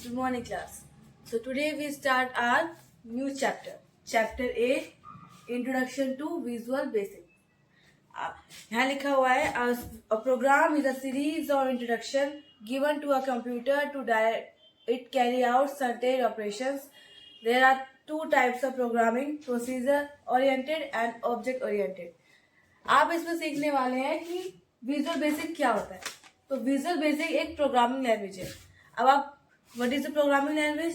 Good morning, class. So today we start our new chapter. Chapter A, Introduction to Visual Basic. यहाँ लिखा हुआ है a program is a series of introduction given to a computer to direct it carry out certain operations. There are two types of programming: procedure oriented and object oriented. आप इसमें सीखने वाले हैं कि विजुअल बेसिक क्या होता है. तो विजुअल बेसिक एक प्रोग्रामिंग लैंग्वेज है. अब आप what is the programming language?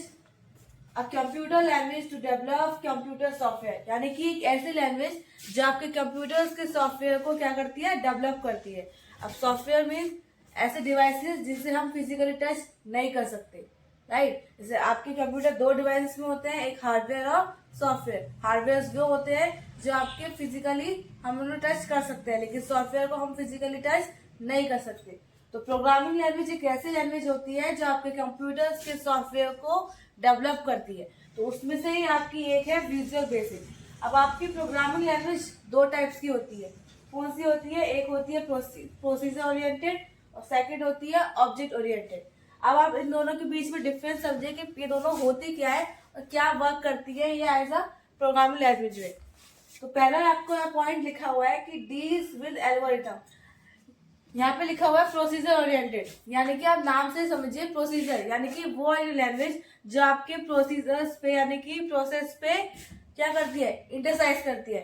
A computer language to develop computer software, यानी कि एक ऐसी लैंग्वेज जो आपके कंप्यूटर्स के सॉफ्टवेयर को क्या करती है, डेवलप करती है. अब सॉफ्टवेयर मीन्स ऐसे डिवाइसेस जिनसे हम फिजिकली टच नहीं कर सकते, राइट. जैसे आपके कंप्यूटर दो डिवाइस में होते हैं, एक हार्डवेयर और सॉफ्टवेयर. हार्डवेयर वो होते हैं जो आपके फिजिकली हम उन्हें टच कर सकते हैं, लेकिन सॉफ्टवेयर को हम फिजिकली टच नहीं कर सकते. तो प्रोग्रामिंग लैंग्वेज एक ऐसी लैंग्वेज होती है जो आपके कंप्यूटर्स के सॉफ्टवेयर को डेवलप करती है. तो उसमें से ही आपकी एक है विजुअल बेसिक. अब आपकी प्रोग्रामिंग लैंग्वेज दो टाइप्स की होती है. कौन सी होती है? एक होती है प्रोसीजर ओरिएंटेड और सेकंड होती है ऑब्जेक्ट ओरिएंटेड. अब आप इन दोनों के बीच में डिफरेंस समझे कि ये दोनों होती क्या है और क्या वर्क करती है ये एज अ प्रोग्रामिंग लैंग्वेज में. तो पहला आपको पॉइंट लिखा हुआ है कि डील्स विद एल्गोरिथम. यहाँ पे लिखा हुआ है प्रोसीजर ओरिएंटेड, यानी कि आप नाम से समझिए प्रोसीजर, यानी कि वो लैंग्वेज जो आपके प्रोसीजर्स पे यानी कि प्रोसेस पे क्या करती है, इंटरसाइज करती है,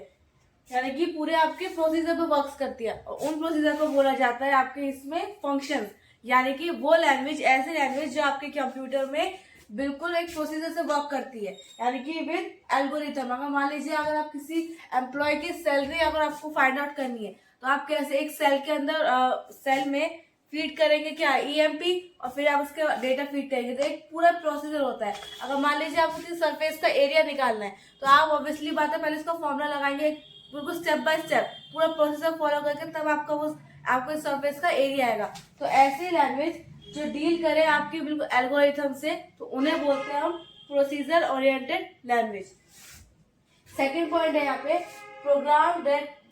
यानी कि पूरे आपके प्रोसीजर पे वर्क करती है. और उन प्रोसीजर को बोला जाता है आपके इसमें फंक्शन, यानी कि वो लैंग्वेज ऐसी लैंग्वेज जो आपके कंप्यूटर में बिल्कुल एक प्रोसीजर से वर्क करती है, यानी कि विद एल्गोरिथम. अगर मान लीजिए अगर आप किसी एम्प्लॉय की सैलरी अगर आपको फाइंड आउट करनी है, तो आप कैसे एक सेल के अंदर सेल में फीड करेंगे क्या, ईएमपी, और फिर आप उसके डेटा फीड करेंगे. तो एक पूरा प्रोसीजर होता है. अगर मान लीजिए आपको किसी सरफेस का एरिया निकालना है, तो आप ऑब्वियसली बात है पहले उसका फॉर्मूला लगाएंगे बिल्कुल स्टेप बाय स्टेप पूरा प्रोसीजर फॉलो करके, तब आपको सरफेस का एरिया आएगा. तो ऐसी लैंग्वेज जो डील करे आपकी बिल्कुल एल्गोरिथम से, तो उन्हें बोलते हैं हम procedure oriented language. Second point है यहाँ पे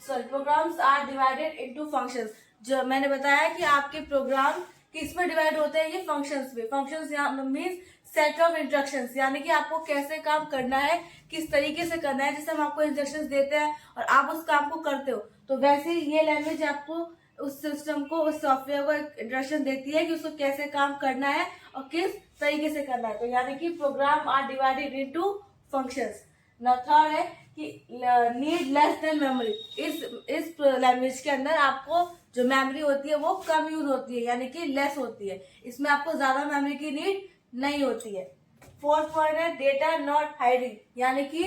programs are divided into functions. जो मैंने बताया कि आपके प्रोग्राम किस में डिवाइड होते हैं, ये फंक्शंस में. फंक्शंस यहाँ मीन्स सेट ऑफ इंस्ट्रक्शंस, यानी कि आपको कैसे काम करना है, किस तरीके से करना है. जैसे हम आपको इंस्ट्रक्शंस देते हैं और आप उस काम को करते हो, तो वैसे ही ये लैंग्वेज आपको उस सिस्टम को, उस सॉफ्टवेयर को इंस्ट्रक्शन देती है कि उसको कैसे काम करना है और किस तरीके से करना है. तो यानी कि program are divided into functions. Third है कि नीड लेस देन मेमोरी. इस लैंग्वेज के अंदर आपको जो मेमोरी होती है वो कम यूज होती है, यानी कि लेस होती है. इसमें आपको ज्यादा मेमोरी की नीड नहीं होती है. फोर्थ पॉइंट है डेटा नॉट हाइडिंग, यानी कि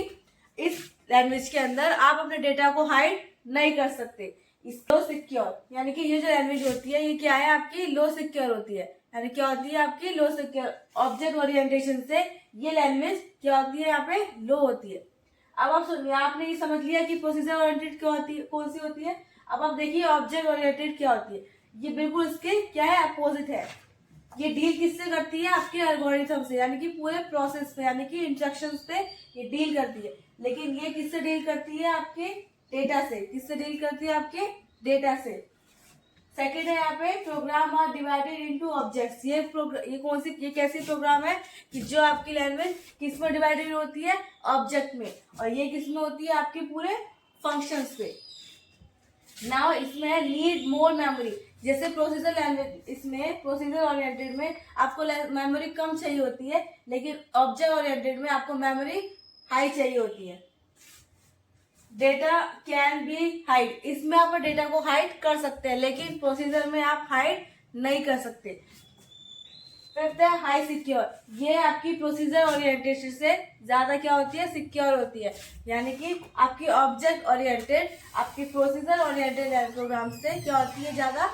इस लैंग्वेज के अंदर आप अपने डेटा को हाइड नहीं कर सकते. लो सिक्योर, यानी कि ये जो लैंग्वेज होती है ये क्या है, आपकी लो सिक्योर होती है. यानी क्या होती है आपकी लो सिक्योर. ऑब्जेक्ट ओरिएंटेशन से ये लैंग्वेज क्या होती है, यहाँ पे लो होती है. अब आप सुनिए, आपने ये समझ लिया कि प्रोसीजर ओरिएंटेड क्या होती है, कौन सी होती है. अब आप देखिए ऑब्जेक्ट ओरिएंटेड क्या होती है. ये बिल्कुल इसके क्या है, अपोजिट है. ये डील किससे करती है, आपके एल्गोरिथम से, यानी कि पूरे प्रोसेस पे, यानी कि इंस्ट्रक्शंस पे ये डील करती है. लेकिन ये किससे डील करती है, आपके डेटा से. किससे डील करती है, आपके डेटा से. सेकेंड है यहाँ पे program are divided into objects. ये कैसी प्रोग्राम है कि जो आपकी लैंग्वेज किस में डिवाइडेड होती है, ऑब्जेक्ट में, और ये किस में होती है, आपके पूरे फंक्शंस पे. नाउ इसमें है नीड मोर मेमोरी. जैसे प्रोसीजर लैंग्वेज, इसमें प्रोसीजर ओरिएंटेड में आपको मेमोरी कम चाहिए होती है, लेकिन ऑब्जेक्ट ओरिएंटेड में आपको मेमोरी हाई चाहिए होती है. Data can be hide. इसमें आप डेटा को हाइड कर सकते हैं, लेकिन प्रोसीजर में आप हाइड नहीं कर सकते. फिफ्थ है हाई सिक्योर. ये आपकी प्रोसीजर ओरिएंटेशन से ज्यादा क्या होती है, सिक्योर होती है. यानी कि आपकी ऑब्जेक्ट ओरिएंटेड आपकी प्रोसीजर ओरिएंटेड प्रोग्राम से क्या होती है, ज्यादा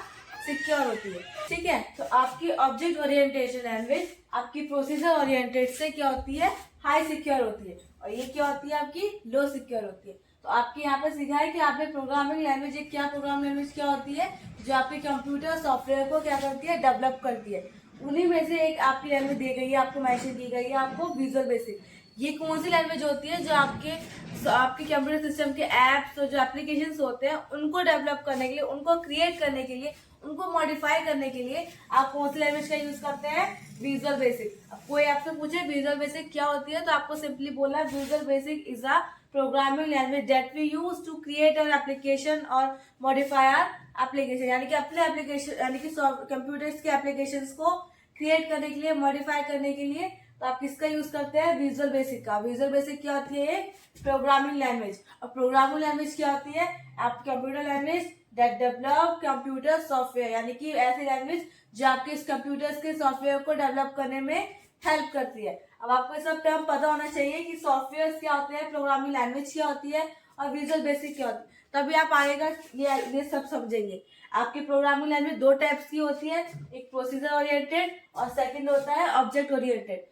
सिक्योर होती है. ठीक है. तो आपकी ऑब्जेक्ट ओरिएंटेशन लैंग्वेज आपकी प्रोसीजर ओरिएंटेड से क्या होती है, हाई सिक्योर होती है, और ये क्या होती है, आपकी लो सिक्योर होती है. तो आपके यहाँ पे सीखा है कि आपने प्रोग्रामिंग लैंग्वेज एक क्या प्रोग्रामिंग लैंग्वेज क्या होती है, जो आपके कंप्यूटर सॉफ्टवेयर को क्या करती है, डेवलप करती है. उन्हीं में से एक आपकी लैंग्वेज दी गई है, आपको मेंशन की गई है, आपको विजुअल बेसिक. ये कौन सी लैंग्वेज होती है, जो आपके कंप्यूटर सिस्टम के एप्स और जो एप्लीकेशंस होते हैं उनको डेवलप करने के लिए, उनको क्रिएट करने के लिए, उनको मॉडिफाई करने के लिए आप कौन सी लैंग्वेज का यूज करते हैं? Visual basic. अब कोई आपसे पूछे विजुअल बेसिक क्या होती है, तो आपको सिंपली बोलना visual basic is a programming language that we use to create an application और मॉडिफाई आवर एप्लीकेशन, यानी कि अपने एप्लीकेशन यानी कि कंप्यूटर्स के एप्लीकेशंस को क्रिएट करने के लिए, मॉडिफाई करने के लिए, तो आप किसका यूज करते हैं? विजुअल बेसिक का। विजुअल बेसिक क्या होती है? Programming language. और प्रोग्रामिंग लैंग्वेज क्या होती है? आप computer language that develop computer software, यानी कि ऐसी लैंग्वेज जो आपके इस कंप्यूटर्स के सॉफ्टवेयर को डेवलप करने में हेल्प करती है। अब आपको ये सब टर्म पता होना चाहिए कि सॉफ्टवेयर क्या होते हैं, प्रोग्रामिंग लैंग्वेज क्या होती है और विजुअल बेसिक क्या होती है, तभी आप आगे का ये सब समझेंगे। आपकी प्रोग्रामिंग लैंग्वेज दो टाइप्स की होती है, एक प्रोसीजर ओरिएंटेड और सेकंड होता है ऑब्जेक्ट ओरिएंटेड।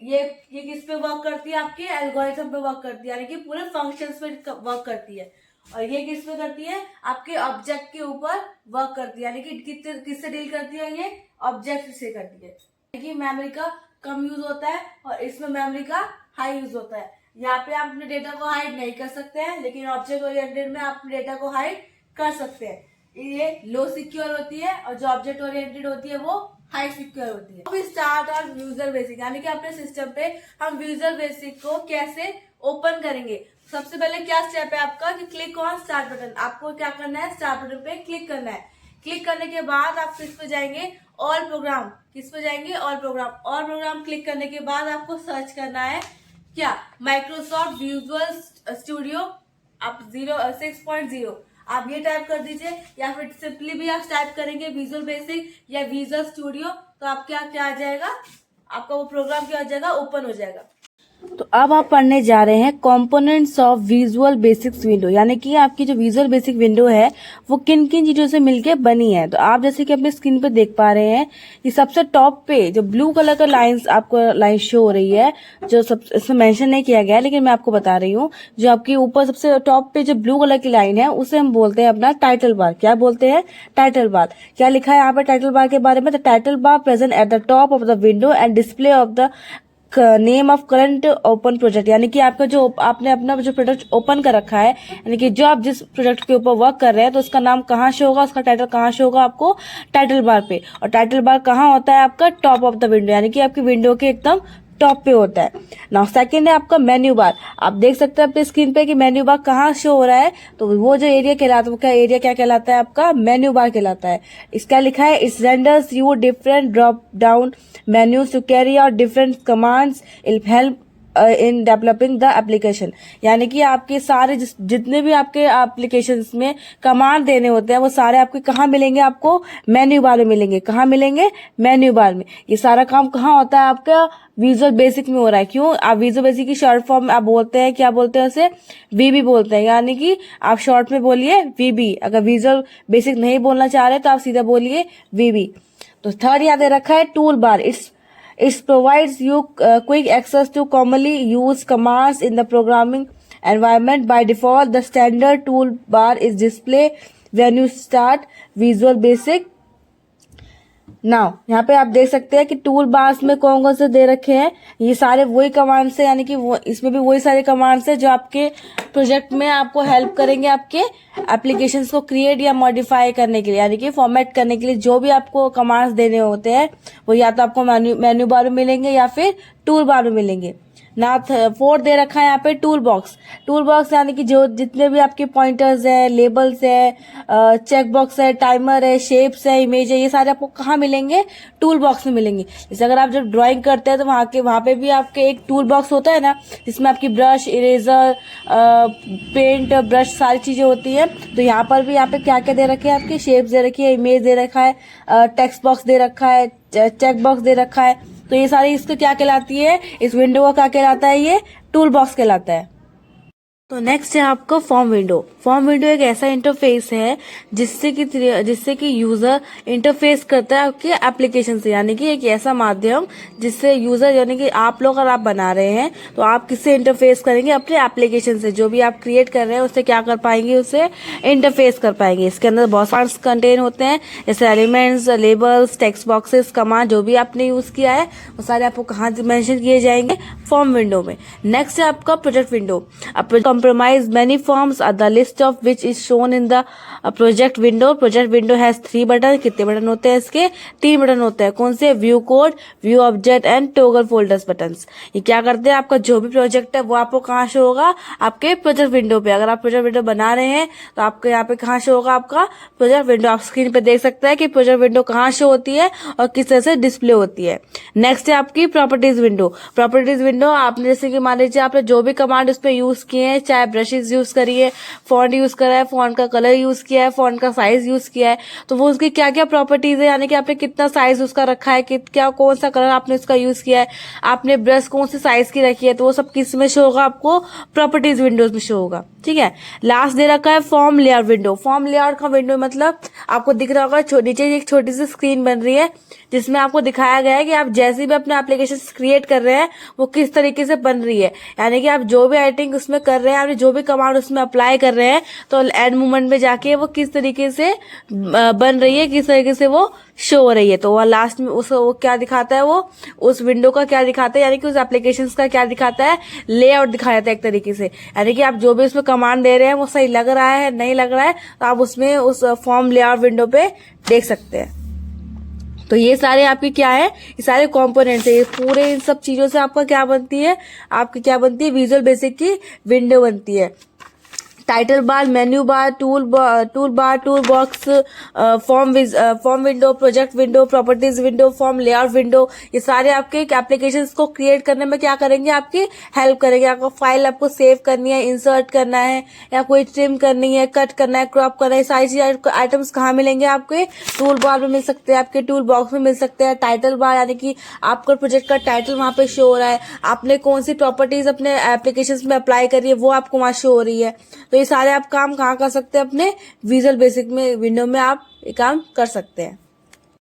ये किस पे वर्क करती है? आपके एल्गोरिथम पे वर्क करती है, यानी कि पूरे फंक्शंस पे वर्क करती है। और ये किस पे करती है? आपके ऑब्जेक्ट के ऊपर वर्क करती है, यानी कि किससे डील करती है? ये ऑब्जेक्ट से करती है। यानी कि मेमोरी का कम यूज होता है और इसमें मेमोरी का हाई यूज होता है। यहाँ पे आप अपने डेटा को हाइड नहीं कर सकते हैं, लेकिन ऑब्जेक्ट ओरिएंटेड में आप अपने डेटा को हाइड कर सकते हैं। ये लो सिक्योर होती है और जो ऑब्जेक्ट ओरिएंटेड होती है वो हाई सिक्योर होती है। अब स्टार्ट और विजुअल बेसिक, यानी कि अपने सिस्टम पे हम विजुअल बेसिक को कैसे ओपन करेंगे। सबसे पहले क्या स्टेप है आपका कि क्लिक ऑन स्टार्ट बटन। आपको क्या करना है? स्टार्ट बटन पे क्लिक करना है। क्लिक करने के बाद आप किस पे जाएंगे? All programme. किस पे जाएंगे? All programme. All programme click करने के बाद आपको सर्च करना है क्या? माइक्रोसॉफ्ट विजुअल स्टूडियो आप 6.0 आप ये टाइप कर दीजिए, या फिर सिंपली भी आप टाइप करेंगे विजुअल बेसिक या विजुअल स्टूडियो, तो आप क्या आ जाएगा? आपका वो प्रोग्राम क्या हो जाएगा? ओपन हो जाएगा। तो अब आप पढ़ने जा रहे हैं components of visual basics window, यानी कि आपकी जो विजुअल बेसिक विंडो है वो किन किन चीजों से मिलके बनी है। तो आप जैसे कि अपने स्क्रीन पे देख पा रहे हैं कि सबसे टॉप पे जो ब्लू कलर का लाइंस आपको लाइन शो हो रही है, जो सब इसमें मेंशन नहीं किया गया है, लेकिन मैं आपको बता रही हूँ, जो आपके ऊपर सबसे टॉप पे जो ब्लू कलर की लाइन है उसे हम बोलते हैं अपना टाइटल बार। क्या बोलते हैं? Title bar. क्या लिखा है यहाँ पे टाइटल बार के बारे में? The title bar present at the top of the window and display of the name of current open project, यानी कि आपका जो आपने अपना जो प्रोजेक्ट ओपन कर रखा है, यानी कि जो आप जिस प्रोजेक्ट के ऊपर वर्क कर रहे हैं, तो उसका नाम कहाँ शो होगा, उसका टाइटल कहाँ शो होगा आपको? टाइटल बार पे। और टाइटल बार कहाँ होता है? आपका टॉप ऑफ द विंडो, यानी कि आपकी विंडो के एकदम टॉप पे होता है। नाउ सेकंड है आपका मेन्यू बार। आप देख सकते हैं अपने स्क्रीन पे कि मेन्यू बार कहाँ शो हो रहा है, तो वो जो एरिया कहलाता है, वो क्या एरिया क्या कहलाता है? आपका मेन्यू बार कहलाता है। इसका लिखा है it's renders you different drop down menus to carry out different commands will help in developing the application, यानी कि आपके सारे जितने भी आपके एप्लीकेशंस में कमांड देने होते हैं वो सारे आपके कहाँ मिलेंगे? आपको मेन्यू बार में मिलेंगे। कहाँ मिलेंगे? मेन्यू बार में। ये सारा काम कहाँ होता है? आपका विजुअल बेसिक में हो रहा है। क्यों? आप विजुअल बेसिक की शॉर्ट फॉर्म आप बोलते हैं, क्या बोलते हैं उसे? वीबी बोलते हैं, यानी कि आप शॉर्ट में बोलिए वीबी। अगर विजुअल बेसिक नहीं बोलना चाह रहे तो आप सीधा बोलिए वीबी। तो थर्ड याद रखा है tool bar. It provides you quick access to commonly used commands in the programming environment. By default, the standard toolbar is displayed when you start Visual Basic. Now यहाँ पे आप देख सकते हैं कि टूल बार्स में कौन कौन से दे रखे हैं। ये सारे वही कमांड्स है, यानी कि वो इसमें भी वही सारे कमांड्स है जो आपके प्रोजेक्ट में आपको हेल्प करेंगे आपके एप्लीकेशंस को क्रिएट या मॉडिफाई करने के लिए, यानी कि फॉर्मेट करने के लिए जो भी आपको कमांड्स देने होते हैं वो या तो आपको मेन्यू बार में मिलेंगे या फिर टूल बार में मिलेंगे। ना फोर्थ दे रखा है यहाँ पे टूल बॉक्स। टूल बॉक्स यानी कि जो जितने भी आपके पॉइंटर्स है, लेबल्स है, चेक बॉक्स है, टाइमर है, शेप्स है, इमेज है, ये सारे आपको कहाँ मिलेंगे? टूल बॉक्स में मिलेंगे। जैसे अगर आप जब ड्राइंग करते हैं तो वहाँ पे भी आपके एक टूल बॉक्स होता है ना, जिसमें आपकी ब्रश, इरेजर, पेंट ब्रश सारी चीजें होती है। तो यहाँ पर भी यहाँ पे क्या क्या दे रखे हैं? आपकी शेप्स दे रखी है, इमेज दे रखा है, टेक्स्ट बॉक्स दे रखा है, चेक बॉक्स दे रखा है। तो ये सारी इसको क्या कहलाती है? इस विंडो का क्या कहलाता है? ये टूल बॉक्स कहलाता है। तो नेक्स्ट है आपका फॉर्म विंडो। फॉर्म विंडो एक ऐसा इंटरफेस है जिससे कि यूजर इंटरफेस करता है आपके एप्लीकेशन से, यानी कि एक ऐसा माध्यम जिससे यूजर, यानी कि आप लोग अगर आप बना रहे हैं तो आप किससे इंटरफेस करेंगे? अपने एप्लीकेशन से। जो भी आप क्रिएट कर रहे हैं उससे क्या कर पाएंगे? उससे इंटरफेस कर पाएंगे। इसके अंदर बहुत पार्ट्स कंटेन होते हैं, जैसे elements, labels, text boxes, command जो भी आपने यूज किया है वो सारे आपको कहाँ मेंशन किए जाएंगे? फॉर्म विंडो में। नेक्स्ट है आपका प्रोजेक्ट विंडो। अब compromise many forms, the list of which is shown in the project window. Project window has 3 button. कितने बटन होते हैं इसके? 3 बटन होते हैं. कौन से? View code, view object and toggle folders buttons. ये क्या करते हैं? आपका जो भी प्रोजेक्ट है वो आपको कहाँ शो होगा? आपके प्रोजेक्ट विंडो पे. अगर आप प्रोजेक्ट विंडो बना रहे हैं तो आपको यहाँ पे कहाँ शो होगा? आपका प्रोजेक्ट विंडो. आप स्क्रीन पे देख सकते हैं कि प्रोजेक्ट विंडो कहाँ शो होती है और किस तरह से डिस्प्ले होती है. नेक्स्ट है आपकी प्रॉपर्टीज विंडो. प्रॉपर्टीज विंडो आपने जैसे कि मान लीजिए आपने जो भी कमांड उस पर यूज किए हैं, चाहे ब्रशेज यूज करिए, फॉन्ट यूज करा है, फॉन्ट का कलर यूज किया है, फॉन्ट का साइज यूज किया है, तो वो उसकी क्या क्या प्रॉपर्टीज है, यानी कि आपने कितना साइज उसका रखा है, क्या कौन सा कलर आपने उसका यूज किया है, आपने ब्रश कौन सी साइज की रखी है, तो वो सब किस में शो होगा? आपको प्रॉपर्टीज विंडोज में शो होगा. ठीक है. लास्ट दे रखा है form layout window. Form layout का विंडो मतलब आपको दिख रहा होगा नीचे एक छोटी सी स्क्रीन बन रही है जिसमें आपको दिखाया गया है कि आप जैसे भी अपने एप्लीकेशन क्रिएट कर रहे हैं वो किस तरीके से बन रही है. यानी कि आप जो भी एडिटिंग उसमें कर रहे हैं, आप जो भी कमांड उसमें अप्लाई कर रहे हैं, तो एंड मोमेंट में जाके वो किस तरीके से बन रही है, किस तरीके से वो शो हो रही है. तो वो लास्ट में वो क्या दिखाता है? वो उस विंडो का क्या दिखाता है, यानी कि उस एप्लीकेशन का क्या दिखाता है? लेआउट दिखाया जाता है एक तरीके से. यानी कि आप जो भी उसमें कमांड दे रहे हैं वो सही लग रहा है, नहीं लग रहा है, तो आप उसमें उस फॉर्म लेआउट विंडो पे देख सकते हैं. तो ये सारे आपके क्या है? ये सारे कंपोनेंट्स है. ये पूरे इन सब चीजों से आपका क्या बनती है? आपकी क्या बनती है? विजुअल बेसिक की विंडो बनती है. Title bar, menu bar, tool bar, tool box, form window, project window, properties window, form layout window, ये सारे आपके एप्लीकेशंस को क्रिएट करने में क्या करेंगे? आपकी हेल्प करेंगे. आपको फाइल आपको सेव करनी है, इंसर्ट करना है, या कोई ट्रिम करनी है, कट करना है, क्रॉप करना है, सारी चीज आइटम्स कहाँ मिलेंगे? आपके टूल बार में मिल सकते हैं, आपके टूल बॉक्स में मिल सकते हैं. टाइटल बार यानी कि आपका प्रोजेक्ट का टाइटल वहां पे शो हो रहा है, आपने कौन सी प्रॉपर्टीज अपने एप्लीकेशन में अप्लाई करी है वो आपको वहां शो हो रही है. तो ये सारे आप काम कहाँ कर सकते हैं? अपने विजुअल बेसिक में विंडो में आप ये काम कर सकते हैं.